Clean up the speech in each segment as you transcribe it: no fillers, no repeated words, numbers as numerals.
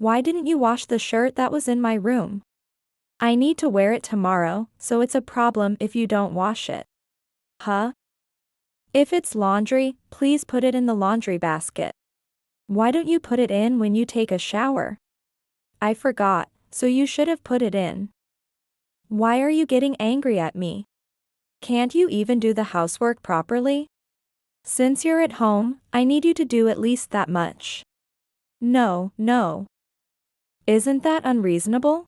why didn't you wash the shirt that was in my room? I need to wear it tomorrow, so it's a problem if you don't wash it. Huh? If it's laundry, please put it in the laundry basket. Why don't you put it in when you take a shower? I forgot, so you should have put it in. Why are you getting angry at me? Can't you even do the housework properly? Since you're at home, I need you to do at least that much. No, no. Isn't that unreasonable?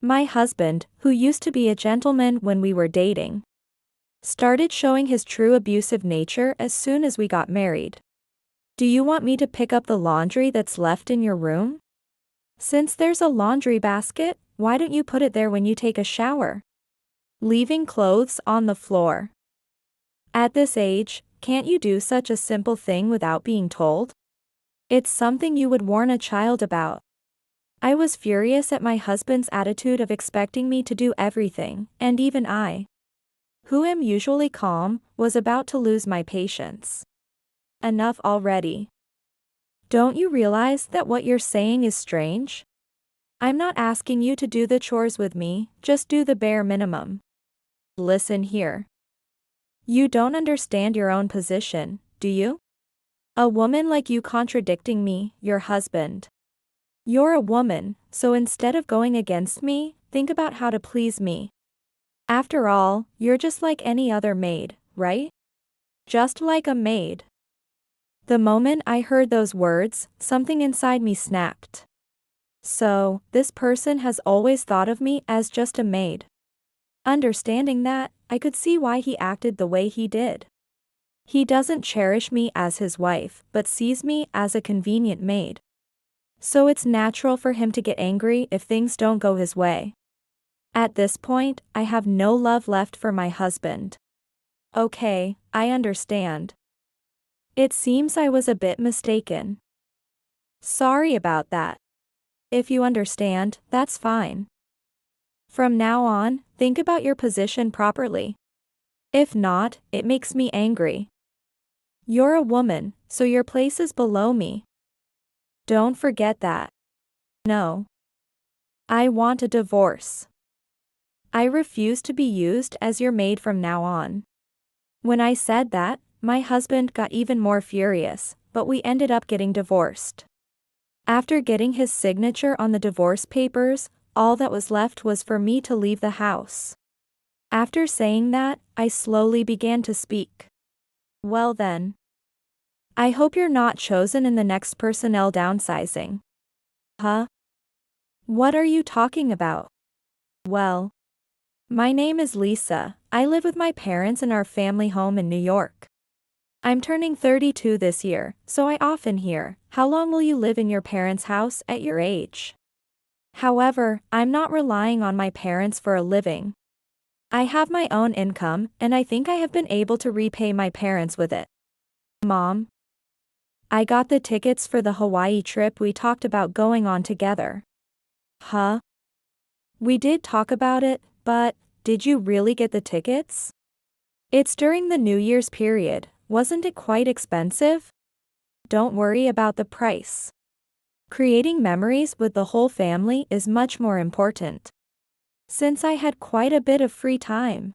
My husband, who used to be a gentleman when we were dating, started showing his true abusive nature as soon as we got married. Do you want me to pick up the laundry that's left in your room? Since there's a laundry basket, why don't you put it there when you take a shower? Leaving clothes on the floor. At this age, can't you do such a simple thing without being told? It's something you would warn a child about. I was furious at my husband's attitude of expecting me to do everything, and even I, who am usually calm, was about to lose my patience. Enough already. Don't you realize that what you're saying is strange? I'm not asking you to do the chores with me, just do the bare minimum. Listen here. You don't understand your own position, do you? A woman like you contradicting me, your husband. You're a woman, so instead of going against me, think about how to please me. After all, you're just like any other maid, right? Just like a maid. The moment I heard those words, something inside me snapped. So, this person has always thought of me as just a maid. Understanding that, I could see why he acted the way he did. He doesn't cherish me as his wife, but sees me as a convenient maid. So it's natural for him to get angry if things don't go his way. At this point, I have no love left for my husband. Okay, I understand. It seems I was a bit mistaken. Sorry about that. If you understand, that's fine. From now on, think about your position properly. If not, it makes me angry. You're a woman, so your place is below me. Don't forget that. No. I want a divorce. I refuse to be used as your maid from now on. When I said that, my husband got even more furious, but we ended up getting divorced. After getting his signature on the divorce papers, all that was left was for me to leave the house. After saying that, I slowly began to speak. Well then. I hope you're not chosen in the next personnel downsizing. Huh? What are you talking about? Well, my name is Lisa. I live with my parents in our family home in New York. I'm turning 32 this year, so I often hear, how long will you live in your parents' house at your age? However, I'm not relying on my parents for a living. I have my own income, and I think I have been able to repay my parents with it. Mom, I got the tickets for the Hawaii trip we talked about going on together. Huh? We did talk about it, but did you really get the tickets? It's during the New Year's period, wasn't it quite expensive? Don't worry about the price. Creating memories with the whole family is much more important. Since I had quite a bit of free time,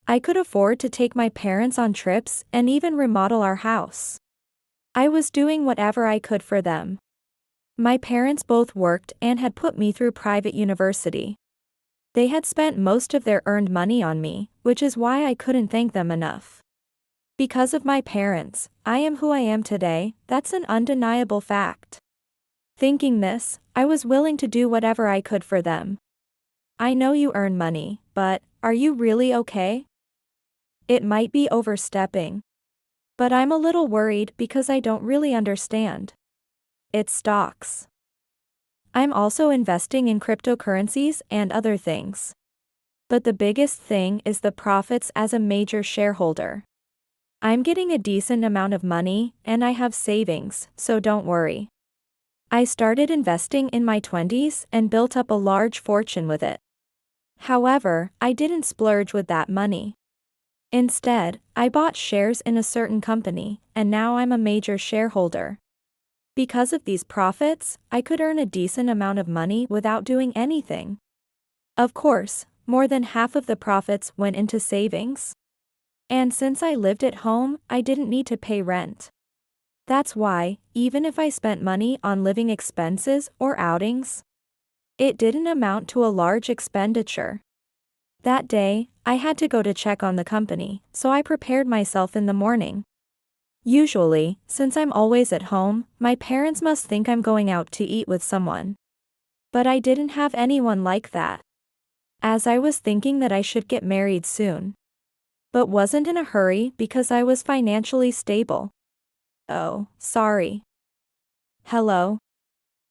I could afford to take my parents on trips and even remodel our house. I was doing whatever I could for them. My parents both worked and had put me through private university. They had spent most of their earned money on me, which is why I couldn't thank them enough. Because of my parents, I am who I am today, that's an undeniable fact. Thinking this, I was willing to do whatever I could for them. I know you earn money, but are you really okay? It might be overstepping. But I'm a little worried because I don't really understand. It's stocks. I'm also investing in cryptocurrencies and other things. But the biggest thing is the profits as a major shareholder. I'm getting a decent amount of money, and I have savings, so don't worry. I started investing in my 20s and built up a large fortune with it. However, I didn't splurge with that money. Instead, I bought shares in a certain company, and now I'm a major shareholder. Because of these profits, I could earn a decent amount of money without doing anything. Of course, more than half of the profits went into savings. And since I lived at home, I didn't need to pay rent. That's why, even if I spent money on living expenses or outings, it didn't amount to a large expenditure. That day, I had to go to check on the company, so I prepared myself in the morning. Usually, since I'm always at home, my parents must think I'm going out to eat with someone. But I didn't have anyone like that, as I was thinking that I should get married soon. But wasn't in a hurry because I was financially stable. Oh, sorry. Hello.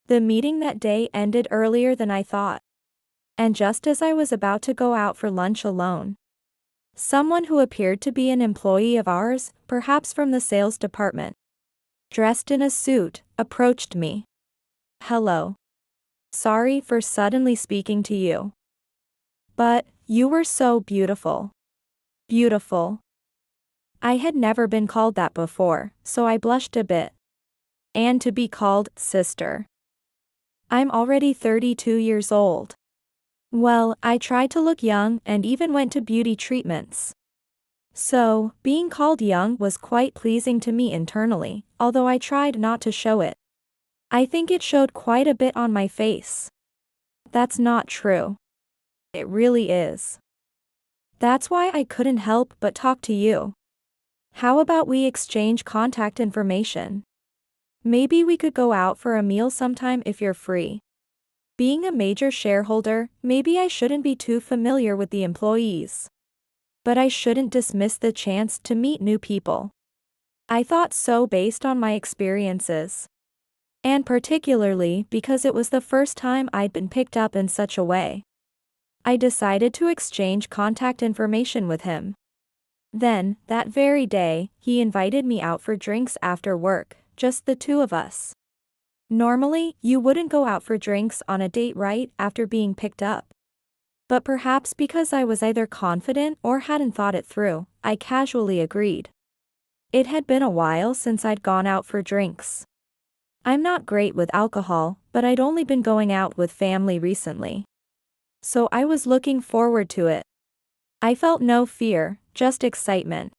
The meeting that day ended earlier than I thought. And just as I was about to go out for lunch alone, someone who appeared to be an employee of ours, perhaps from the sales department, dressed in a suit, approached me. Hello. Sorry for suddenly speaking to you. But, you were so beautiful. Beautiful. I had never been called that before, so I blushed a bit. And to be called sister. I'm already 32 years old. Well, I tried to look young and even went to beauty treatments. So, being called young was quite pleasing to me internally, although I tried not to show it. I think it showed quite a bit on my face. That's not true. It really is. That's why I couldn't help but talk to you. How about we exchange contact information? Maybe we could go out for a meal sometime if you're free. Being a major shareholder, maybe I shouldn't be too familiar with the employees. But I shouldn't dismiss the chance to meet new people. I thought so based on my experiences. And particularly because it was the first time I'd been picked up in such a way. I decided to exchange contact information with him. Then, that very day, he invited me out for drinks after work, just the two of us. Normally, you wouldn't go out for drinks on a date right after being picked up. But perhaps because I was either confident or hadn't thought it through, I casually agreed. It had been a while since I'd gone out for drinks. I'm not great with alcohol, but I'd only been going out with family recently. So I was looking forward to it. I felt no fear, just excitement.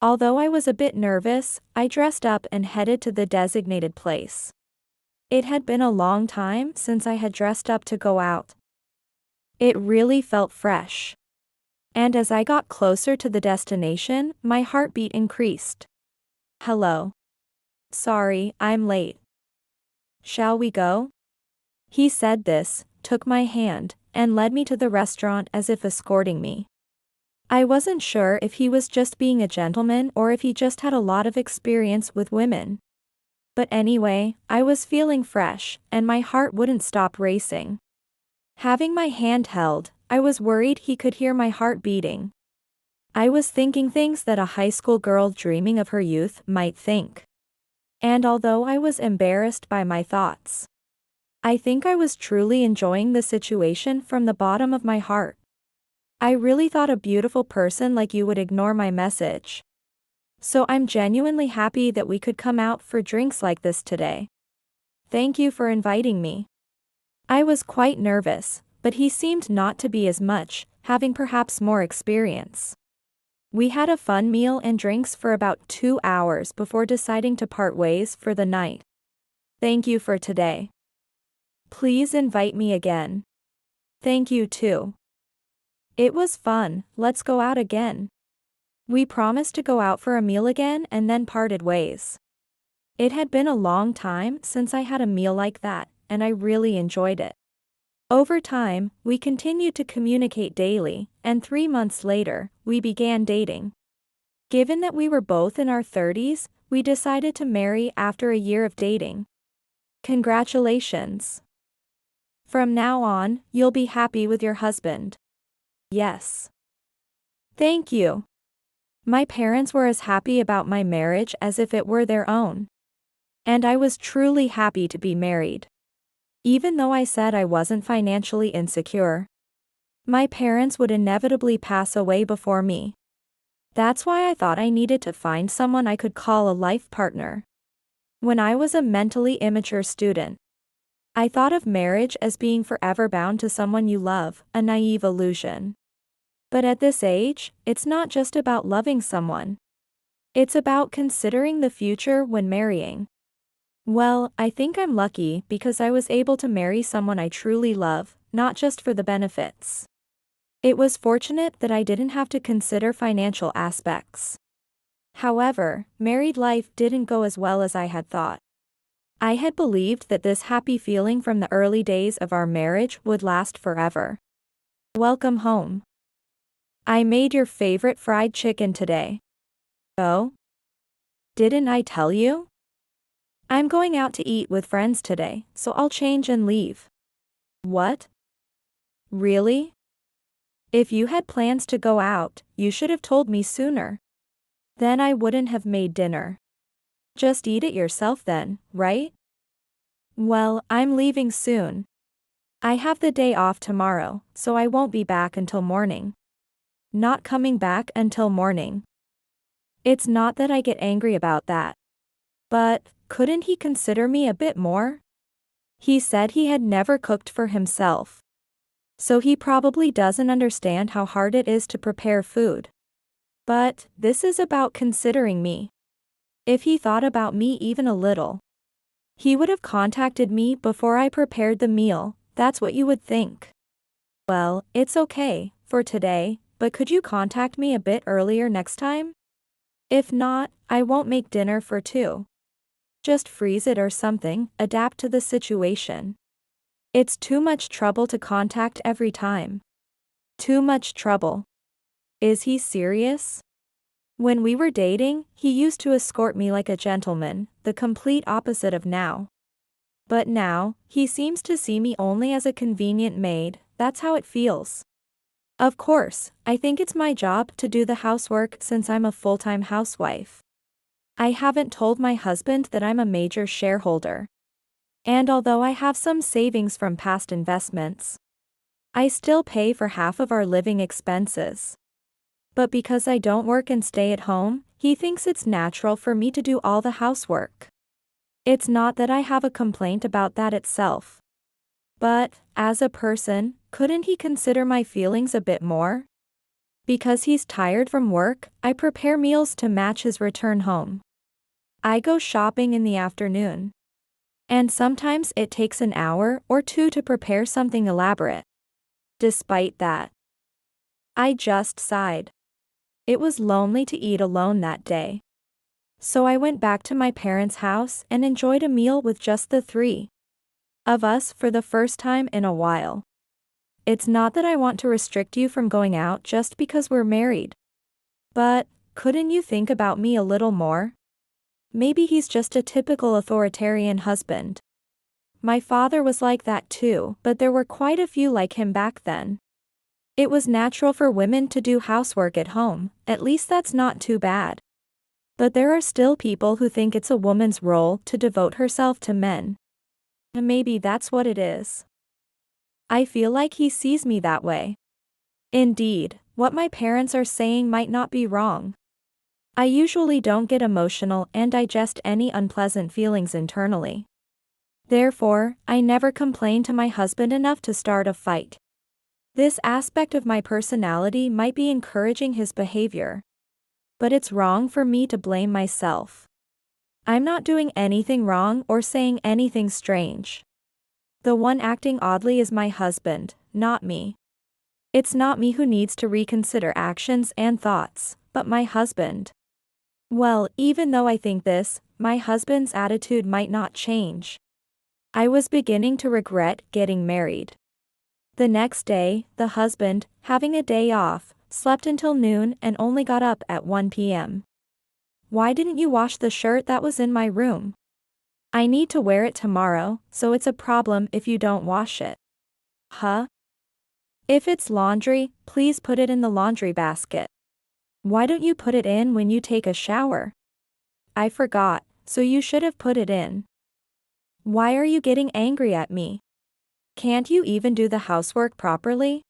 Although I was a bit nervous, I dressed up and headed to the designated place. It had been a long time since I had dressed up to go out. It really felt fresh. And as I got closer to the destination, my heartbeat increased. Hello. Sorry, I'm late. Shall we go? He said this, took my hand, and led me to the restaurant as if escorting me. I wasn't sure if he was just being a gentleman or if he just had a lot of experience with women. But anyway, I was feeling fresh, and my heart wouldn't stop racing. Having my hand held, I was worried he could hear my heart beating. I was thinking things that a high school girl dreaming of her youth might think. And although I was embarrassed by my thoughts, I think I was truly enjoying the situation from the bottom of my heart. I really thought a beautiful person like you would ignore my message. So I'm genuinely happy that we could come out for drinks like this today. Thank you for inviting me. I was quite nervous, but he seemed not to be as much, having perhaps more experience. We had a fun meal and drinks for about 2 hours before deciding to part ways for the night. Thank you for today. Please invite me again. Thank you too. It was fun, let's go out again. We promised to go out for a meal again and then parted ways. It had been a long time since I had a meal like that, and I really enjoyed it. Over time, we continued to communicate daily, and 3 months later, we began dating. Given that we were both in our 30s, we decided to marry after a year of dating. Congratulations. From now on, you'll be happy with your husband. Yes. Thank you. My parents were as happy about my marriage as if it were their own. And I was truly happy to be married. Even though I said I wasn't financially insecure. My parents would inevitably pass away before me. That's why I thought I needed to find someone I could call a life partner. When I was a mentally immature student, I thought of marriage as being forever bound to someone you love, a naive illusion. But at this age, it's not just about loving someone. It's about considering the future when marrying. Well, I think I'm lucky because I was able to marry someone I truly love, not just for the benefits. It was fortunate that I didn't have to consider financial aspects. However, married life didn't go as well as I had thought. I had believed that this happy feeling from the early days of our marriage would last forever. Welcome home. I made your favorite fried chicken today. Oh? Didn't I tell you? I'm going out to eat with friends today, so I'll change and leave. What? Really? If you had plans to go out, you should have told me sooner. Then I wouldn't have made dinner. Just eat it yourself then, right? Well, I'm leaving soon. I have the day off tomorrow, so I won't be back until morning. Not coming back until morning. It's not that I get angry about that. But, couldn't he consider me a bit more? He said he had never cooked for himself. So he probably doesn't understand how hard it is to prepare food. But, this is about considering me. If he thought about me even a little, he would have contacted me before I prepared the meal. That's what you would think. Well, it's okay, for today, but could you contact me a bit earlier next time? If not, I won't make dinner for two. Just freeze it or something, adapt to the situation. It's too much trouble to contact every time. Too much trouble. Is he serious? When we were dating, he used to escort me like a gentleman, the complete opposite of now. But now, he seems to see me only as a convenient maid. That's how it feels. Of course, I think it's my job to do the housework since I'm a full-time housewife. I haven't told my husband that I'm a major shareholder. And although I have some savings from past investments, I still pay for half of our living expenses. But because I don't work and stay at home, he thinks it's natural for me to do all the housework. It's not that I have a complaint about that itself. But, as a person, couldn't he consider my feelings a bit more? Because he's tired from work, I prepare meals to match his return home. I go shopping in the afternoon. And sometimes it takes an hour or two to prepare something elaborate. Despite that, I just sighed. It was lonely to eat alone that day. So I went back to my parents' house and enjoyed a meal with just the three of us for the first time in a while. It's not that I want to restrict you from going out just because we're married. But, couldn't you think about me a little more? Maybe he's just a typical authoritarian husband. My father was like that too, but there were quite a few like him back then. It was natural for women to do housework at home, at least that's not too bad. But there are still people who think it's a woman's role to devote herself to men. And maybe that's what it is. I feel like he sees me that way. Indeed, what my parents are saying might not be wrong. I usually don't get emotional and digest any unpleasant feelings internally. Therefore, I never complain to my husband enough to start a fight. This aspect of my personality might be encouraging his behavior. But it's wrong for me to blame myself. I'm not doing anything wrong or saying anything strange. The one acting oddly is my husband, not me. It's not me who needs to reconsider actions and thoughts, but my husband. Well, even though I think this, my husband's attitude might not change. I was beginning to regret getting married. The next day, the husband, having a day off, slept until noon and only got up at 1 p.m. Why didn't you wash the shirt that was in my room? I need to wear it tomorrow, so it's a problem if you don't wash it. Huh? If it's laundry, please put it in the laundry basket. Why don't you put it in when you take a shower? I forgot, so you should have put it in. Why are you getting angry at me? Can't you even do the housework properly?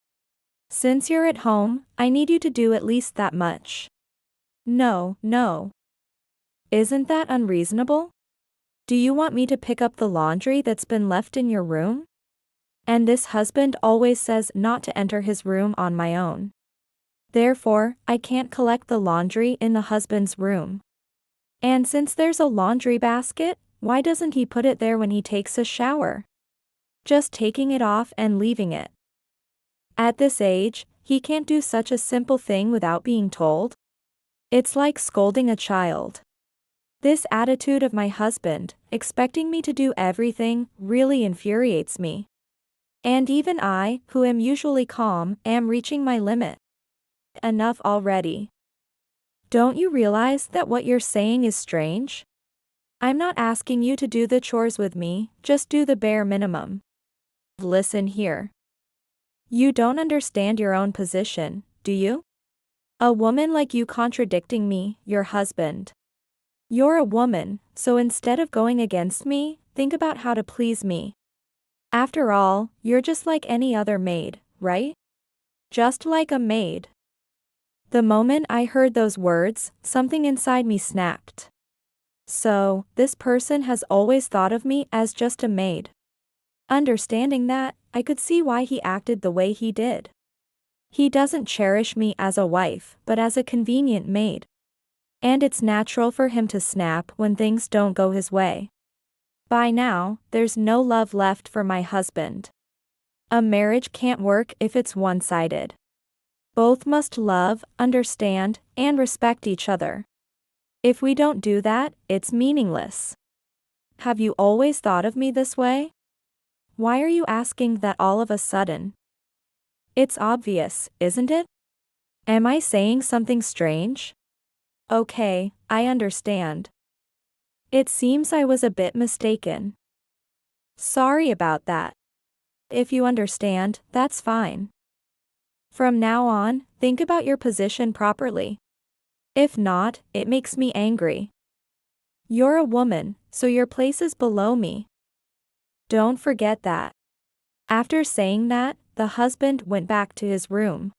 Since you're at home, I need you to do at least that much. No. Isn't that unreasonable? Do you want me to pick up the laundry that's been left in your room? And this husband always says not to enter his room on my own. Therefore, I can't collect the laundry in the husband's room. And since there's a laundry basket, why doesn't he put it there when he takes a shower? Just taking it off and leaving it. At this age, he can't do such a simple thing without being told. It's like scolding a child. This attitude of my husband, expecting me to do everything, really infuriates me. And even I, who am usually calm, am reaching my limit. Enough already. Don't you realize that what you're saying is strange? I'm not asking you to do the chores with me, just do the bare minimum. Listen here. You don't understand your own position, do you? A woman like you contradicting me, your husband. You're a woman, so instead of going against me, think about how to please me. After all, you're just like any other maid, right? Just like a maid. The moment I heard those words, something inside me snapped. So, this person has always thought of me as just a maid. Understanding that, I could see why he acted the way he did. He doesn't cherish me as a wife, but as a convenient maid. And it's natural for him to snap when things don't go his way. By now, there's no love left for my husband. A marriage can't work if it's one-sided. Both must love, understand, and respect each other. If we don't do that, it's meaningless. Have you always thought of me this way? Why are you asking that all of a sudden? It's obvious, isn't it? Am I saying something strange? Okay, I understand. It seems I was a bit mistaken. Sorry about that. If you understand, that's fine. From now on, think about your position properly. If not, it makes me angry. You're a woman, so your place is below me. Don't forget that. After saying that, the husband went back to his room.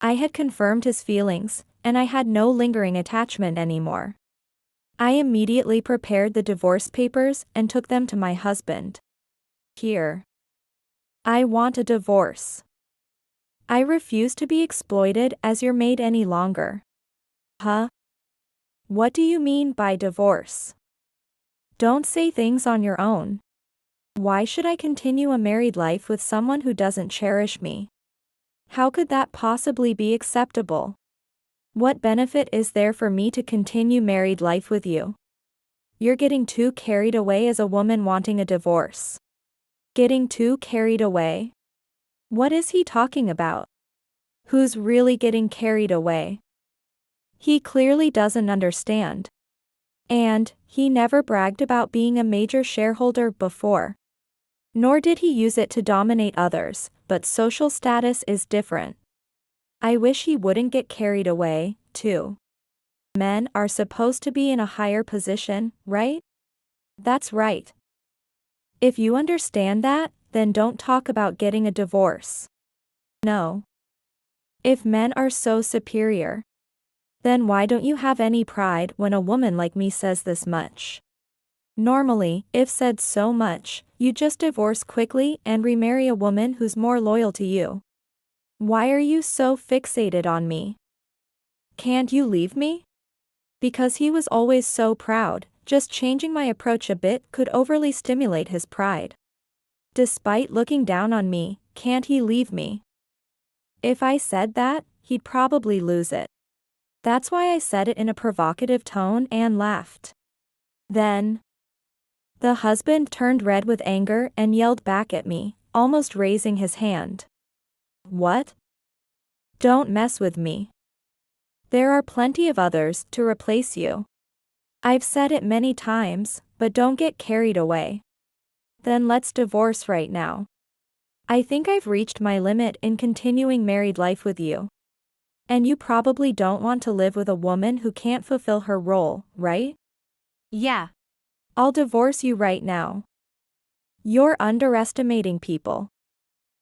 I had confirmed his feelings, and I had no lingering attachment anymore. I immediately prepared the divorce papers and took them to my husband. Here. I want a divorce. I refuse to be exploited as your maid any longer. Huh? What do you mean by divorce? Don't say things on your own. Why should I continue a married life with someone who doesn't cherish me? How could that possibly be acceptable? What benefit is there for me to continue married life with you? You're getting too carried away as a woman wanting a divorce. Getting too carried away? What is he talking about? Who's really getting carried away? He clearly doesn't understand. And, he never bragged about being a major shareholder before. Nor did he use it to dominate others, but social status is different. I wish he wouldn't get carried away, too. Men are supposed to be in a higher position, right? That's right. If you understand that, then don't talk about getting a divorce. No. If men are so superior, then why don't you have any pride when a woman like me says this much? Normally, if said so much, you just divorce quickly and remarry a woman who's more loyal to you. Why are you so fixated on me? Can't you leave me? Because he was always so proud, just changing my approach a bit could overly stimulate his pride. Despite looking down on me, can't he leave me? If I said that, he'd probably lose it. That's why I said it in a provocative tone and laughed. Then, the husband turned red with anger and yelled back at me, almost raising his hand. What? Don't mess with me. There are plenty of others to replace you. I've said it many times, but don't get carried away. Then let's divorce right now. I think I've reached my limit in continuing married life with you. And you probably don't want to live with a woman who can't fulfill her role, right? Yeah. I'll divorce you right now. You're underestimating people.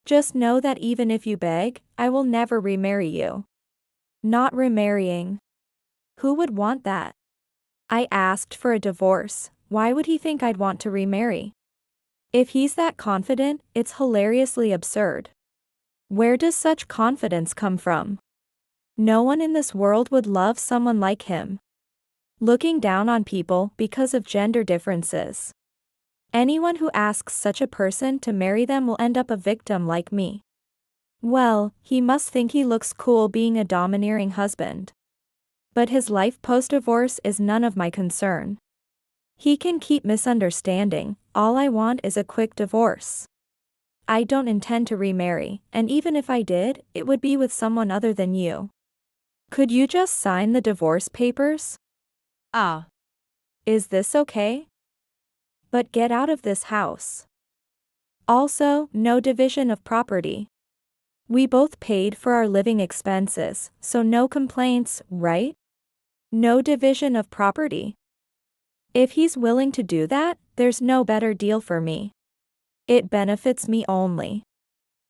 Just know that even if you beg, I will never remarry you. Not remarrying. Who would want that? I asked for a divorce, why would he think I'd want to remarry? If he's that confident, it's hilariously absurd. Where does such confidence come from? No one in this world would love someone like him. Looking down on people because of gender differences. Anyone who asks such a person to marry them will end up a victim like me. Well, he must think he looks cool being a domineering husband. But his life post-divorce is none of my concern. He can keep misunderstanding, all I want is a quick divorce. I don't intend to remarry, and even if I did, it would be with someone other than you. Could you just sign the divorce papers? Is this okay? But get out of this house. Also, no division of property. We both paid for our living expenses, so no complaints, right? No division of property. If he's willing to do that, there's no better deal for me. It benefits me only.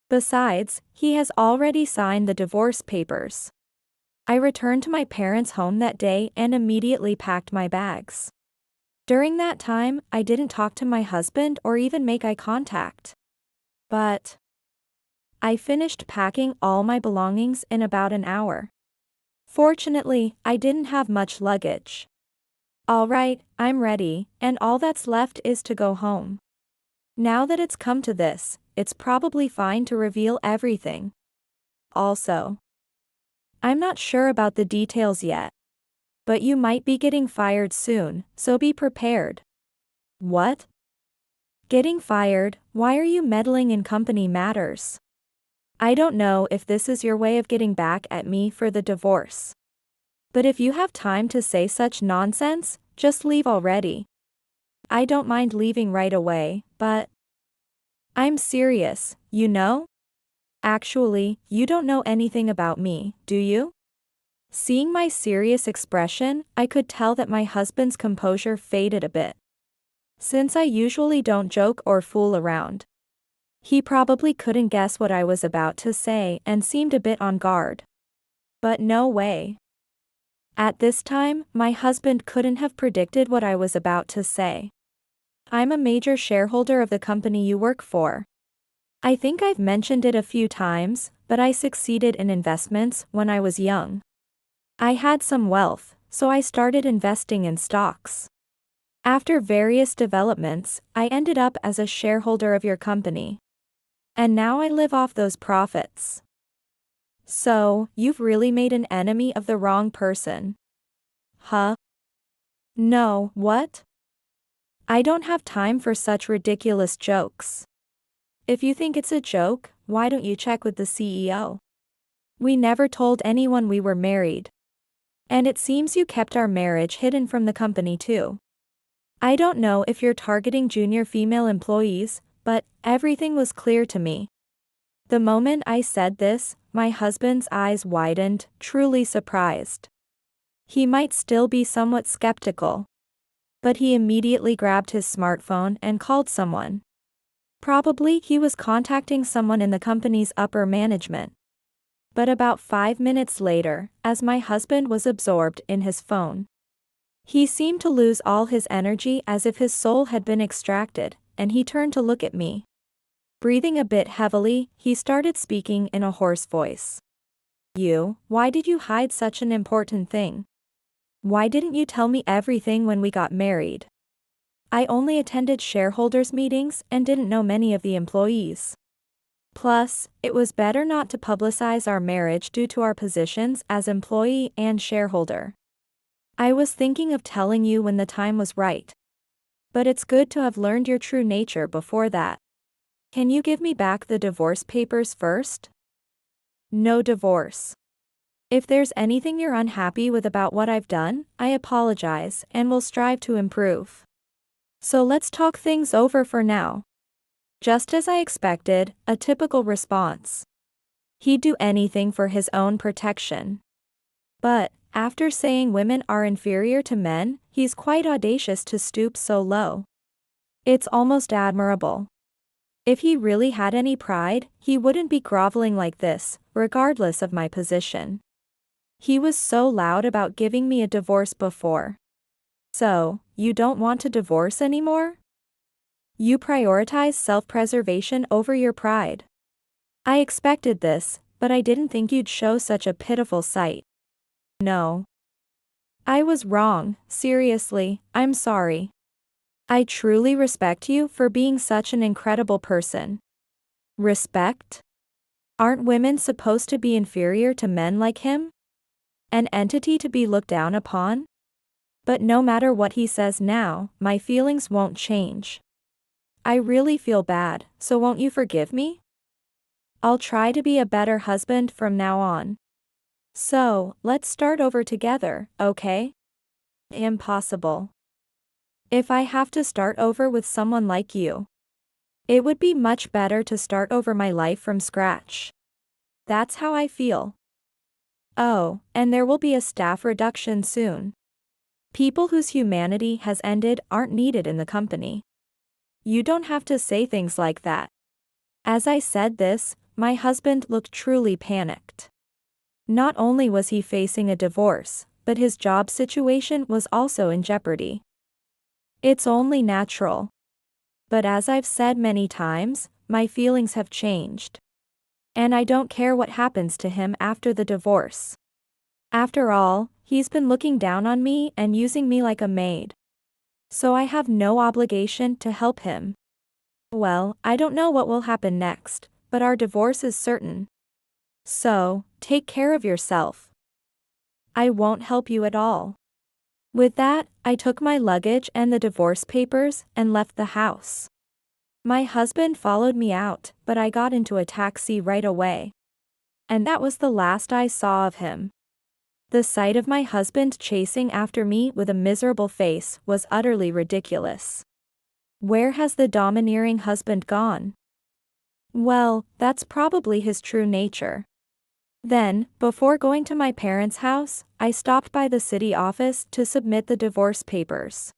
Besides, he has already signed the divorce papers. I returned to my parents' home that day and immediately packed my bags. During that time, I didn't talk to my husband or even make eye contact. But I finished packing all my belongings in about an hour. Fortunately, I didn't have much luggage. All right, I'm ready, and all that's left is to go home. Now that it's come to this, it's probably fine to reveal everything. Also, I'm not sure about the details yet. But you might be getting fired soon, so be prepared. What? Getting fired? Why are you meddling in company matters? I don't know if this is your way of getting back at me for the divorce. But if you have time to say such nonsense, just leave already. I don't mind leaving right away, but I'm serious, you know? Actually, you don't know anything about me, do you? Seeing my serious expression, I could tell that my husband's composure faded a bit. Since I usually don't joke or fool around. He probably couldn't guess what I was about to say and seemed a bit on guard. But no way. At this time, my husband couldn't have predicted what I was about to say. I'm a major shareholder of the company you work for. I think I've mentioned it a few times, but I succeeded in investments when I was young. I had some wealth, so I started investing in stocks. After various developments, I ended up as a shareholder of your company. And now I live off those profits. So, you've really made an enemy of the wrong person. Huh? No, what? I don't have time for such ridiculous jokes. If you think it's a joke, why don't you check with the CEO? We never told anyone we were married. And it seems you kept our marriage hidden from the company too. I don't know if you're targeting junior female employees, but everything was clear to me. The moment I said this, my husband's eyes widened, truly surprised. He might still be somewhat skeptical. But he immediately grabbed his smartphone and called someone. Probably he was contacting someone in the company's upper management. But about 5 minutes later, as my husband was absorbed in his phone, he seemed to lose all his energy as if his soul had been extracted, and he turned to look at me. Breathing a bit heavily, he started speaking in a hoarse voice. Why did you hide such an important thing? Why didn't you tell me everything when we got married? I only attended shareholders' meetings and didn't know many of the employees. Plus, it was better not to publicize our marriage due to our positions as employee and shareholder. I was thinking of telling you when the time was right. But it's good to have learned your true nature before that. Can you give me back the divorce papers first? No divorce. If there's anything you're unhappy with about what I've done, I apologize and will strive to improve. So let's talk things over for now. Just as I expected, a typical response. He'd do anything for his own protection. But, after saying women are inferior to men, he's quite audacious to stoop so low. It's almost admirable. If he really had any pride, he wouldn't be groveling like this, regardless of my position. He was so loud about giving me a divorce before. So, you don't want to divorce anymore? You prioritize self-preservation over your pride. I expected this, but I didn't think you'd show such a pitiful sight. No. I was wrong, seriously, I'm sorry. I truly respect you for being such an incredible person. Respect? Aren't women supposed to be inferior to men like him? An entity to be looked down upon? But no matter what he says now, my feelings won't change. I really feel bad, so won't you forgive me? I'll try to be a better husband from now on. So, let's start over together, okay? Impossible. If I have to start over with someone like you, it would be much better to start over my life from scratch. That's how I feel. Oh, and there will be a staff reduction soon. People whose humanity has ended aren't needed in the company. You don't have to say things like that. As I said this, my husband looked truly panicked. Not only was he facing a divorce, but his job situation was also in jeopardy. It's only natural. But as I've said many times, my feelings have changed. And I don't care what happens to him after the divorce. After all, he's been looking down on me and using me like a maid. So I have no obligation to help him. Well, I don't know what will happen next, but our divorce is certain. So, take care of yourself. I won't help you at all. With that, I took my luggage and the divorce papers and left the house. My husband followed me out, but I got into a taxi right away. And that was the last I saw of him. The sight of my husband chasing after me with a miserable face was utterly ridiculous. Where has the domineering husband gone? Well, that's probably his true nature. Then, before going to my parents' house, I stopped by the city office to submit the divorce papers.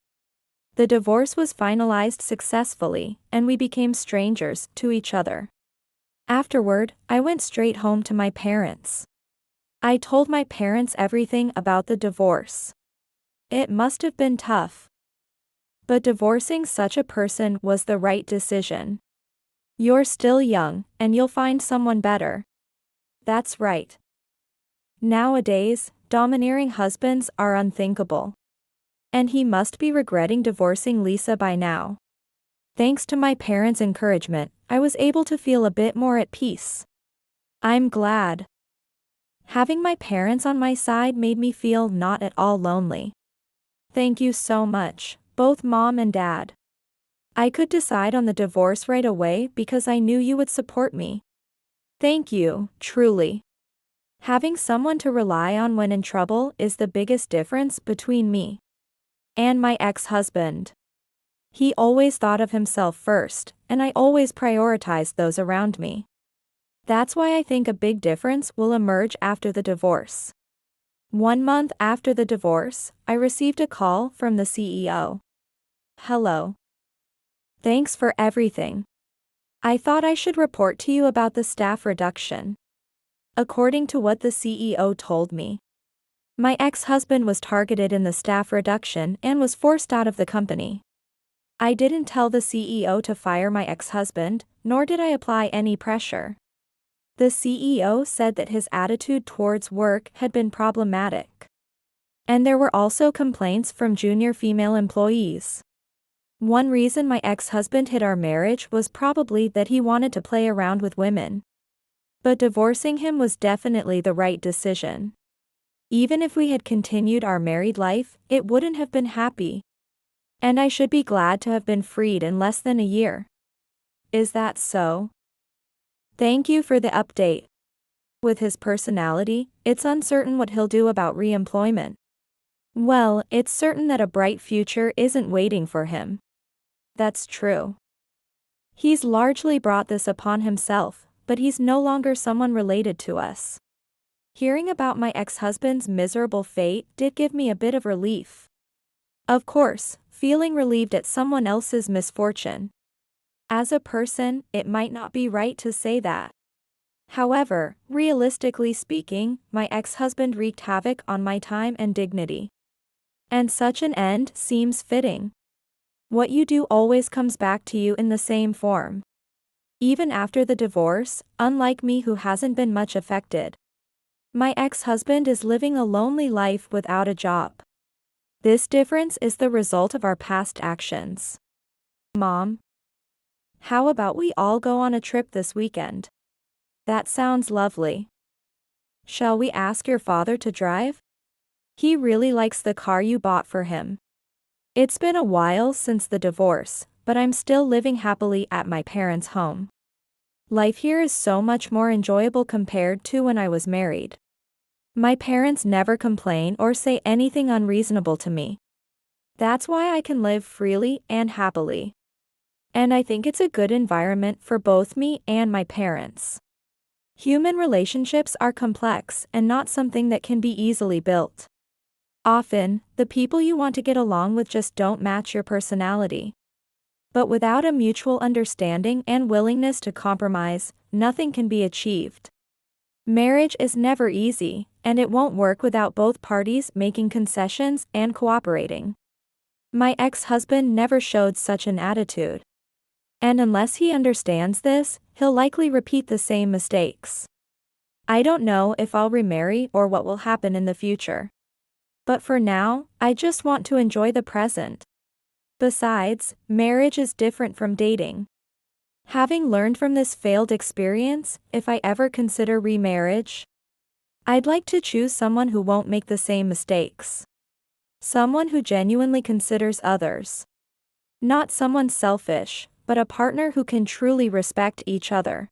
The divorce was finalized successfully, and we became strangers to each other. Afterward, I went straight home to my parents. I told my parents everything about the divorce. It must have been tough. But divorcing such a person was the right decision. You're still young, and you'll find someone better. That's right. Nowadays, domineering husbands are unthinkable. And he must be regretting divorcing Lisa by now. Thanks to my parents' encouragement, I was able to feel a bit more at peace. I'm glad. Having my parents on my side made me feel not at all lonely. Thank you so much, both Mom and Dad. I could decide on the divorce right away because I knew you would support me. Thank you, truly. Having someone to rely on when in trouble is the biggest difference between me and my ex-husband. He always thought of himself first, and I always prioritized those around me. That's why I think a big difference will emerge after the divorce. 1 month after the divorce, I received a call from the CEO. Hello. Thanks for everything. I thought I should report to you about the staff reduction. According to what the CEO told me, my ex-husband was targeted in the staff reduction and was forced out of the company. I didn't tell the CEO to fire my ex-husband, nor did I apply any pressure. The CEO said that his attitude towards work had been problematic. And there were also complaints from junior female employees. One reason my ex-husband hid our marriage was probably that he wanted to play around with women. But divorcing him was definitely the right decision. Even if we had continued our married life, it wouldn't have been happy. And I should be glad to have been freed in less than a year. Is that so? Thank you for the update. With his personality, it's uncertain what he'll do about re-employment. Well, it's certain that a bright future isn't waiting for him. That's true. He's largely brought this upon himself, but he's no longer someone related to us. Hearing about my ex-husband's miserable fate did give me a bit of relief. Of course, feeling relieved at someone else's misfortune. As a person, it might not be right to say that. However, realistically speaking, my ex-husband wreaked havoc on my time and dignity. And such an end seems fitting. What you do always comes back to you in the same form. Even after the divorce, unlike me who hasn't been much affected. My ex-husband is living a lonely life without a job. This difference is the result of our past actions. Mom, how about we all go on a trip this weekend? That sounds lovely. Shall we ask your father to drive? He really likes the car you bought for him. It's been a while since the divorce, but I'm still living happily at my parents' home. Life here is so much more enjoyable compared to when I was married. My parents never complain or say anything unreasonable to me. That's why I can live freely and happily. And I think it's a good environment for both me and my parents. Human relationships are complex and not something that can be easily built. Often, the people you want to get along with just don't match your personality. But without a mutual understanding and willingness to compromise, nothing can be achieved. Marriage is never easy, and it won't work without both parties making concessions and cooperating. My ex-husband never showed such an attitude. And unless he understands this, he'll likely repeat the same mistakes. I don't know if I'll remarry or what will happen in the future. But for now, I just want to enjoy the present. Besides, marriage is different from dating. Having learned from this failed experience, if I ever consider remarriage, I'd like to choose someone who won't make the same mistakes. Someone who genuinely considers others. Not someone selfish, but a partner who can truly respect each other.